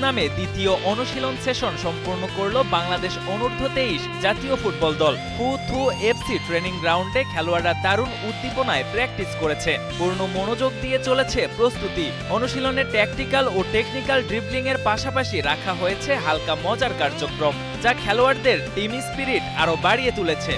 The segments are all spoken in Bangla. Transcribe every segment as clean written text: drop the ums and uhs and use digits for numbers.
ভিয়েতনামে দ্বিতীয় অনুশীলন সেশন সম্পূর্ণ করল বাংলাদেশ অনূর্ধ্ব-23 জাতীয় ফুটবল দল। ফু থু এফসি ট্রেনিং গ্রাউন্ডে খেলোয়াড়রা দারুণ উদ্দীপনায় প্র্যাকটিস করেছে। পূর্ণ মনোযোগ দিয়ে চলেছে প্রস্তুতি। অনুশীলনে ট্যাকটিক্যাল ও টেকনিক্যাল ড্রিবলিং এর পাশাপাশি রাখা হয়েছে হালকা মজার কার্যক্রম, যা খেলোয়াড়দের টিম স্পিরিট আরও বাড়িয়ে তুলেছে।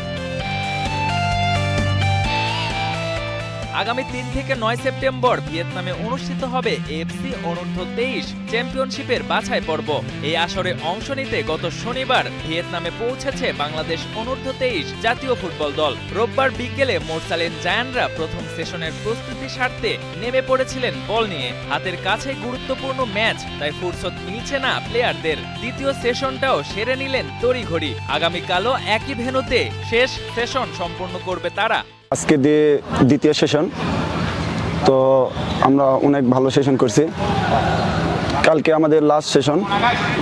আগামী 3 থেকে 9 সেপ্টেম্বর ভিয়েতনামে অনুষ্ঠিত হবে এএফসি অনূর্ধ্ব-23 চ্যাম্পিয়নশিপের বাছাই পর্ব। এই আসরে অংশ নিতে গত শনিবার ভিয়েতনামে পৌঁছেছে বাংলাদেশ অনূর্ধ্ব-23 জাতীয় ফুটবল দল। রোববার বিকেলে মোরসালেন জায়ান্টরা প্রথম সেশনের প্রস্তুতি সারতে নেমে পড়েছিলেন বল নিয়ে। হাতের কাছে গুরুত্বপূর্ণ ম্যাচ, তাই ফুরসত মিলছে না প্লেয়ারদের। দ্বিতীয় সেশনটাও সেরে নিলেন তড়িঘড়ি। আগামীকালও একই ভেন্যুতে শেষ সেশন সম্পন্ন করবে তারা। আজকে দ্বিতীয় সেশন, তো আমরা অনেক ভালো সেশন করছি। কালকে আমাদের লাস্ট সেশন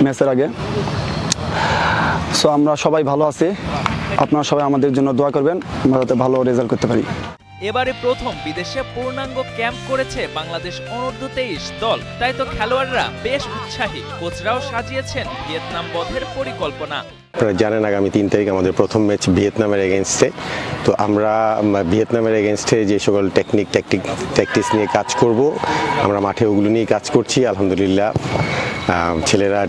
ম্যাচের আগে। সো আমরা সবাই ভালো আছি, আপনারা সবাই আমাদের জন্য দোয়া করবেন, আমরা যাতে ভালো রেজাল্ট করতে পারি। এবারে প্রথম বিদেশে পূর্ণাঙ্গ ক্যাম্প করেছে বাংলাদেশ অনূর্ধ্ব-23 দল, তাই তো খেলোয়াড়রা বেশ উৎসাহী। কোচরাও সাজিয়েছেন ভিয়েতনাম বধের পরিকল্পনা। আপনারা জানেন আগামী 3 তারিখ আমাদের প্রথম ম্যাচ ভিয়েতনামের এগেনস্টে। তো আমরা ভিয়েতনামের এগেনস্টে যে সকল ট্যাকটিক্স নিয়ে কাজ করব, আমরা মাঠে ওগুলো নিয়ে কাজ করছি। আলহামদুলিল্লাহ ছেলেরা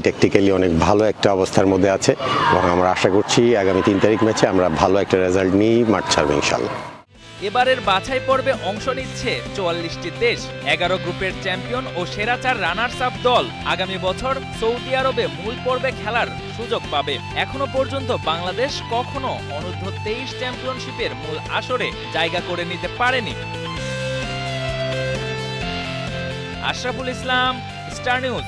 ট্যাকটিক্যালি অনেক ভালো একটা অবস্থার মধ্যে আছে এবং আমরা আশা করছি আগামী 3 তারিখ ম্যাচে আমরা ভালো একটা রেজাল্ট নিয়েই মাঠ ছাড়বো ইনশাআল্লাহ। এবারের বাছাই পর্বে অংশ নিচ্ছে 44টি দেশ। 11 গ্রুপের চ্যাম্পিয়ন ও সেরা 4 রানার্স আপ দল আগামী বছর সৌদি আরবে মূল পর্বে খেলার সুযোগ পাবে। এখনো পর্যন্ত বাংলাদেশ কখনো অনূর্ধ্ব-23 চ্যাম্পিয়নশিপের মূল আসরে জায়গা করে নিতে পারেনি। Ashraful Islam, star news.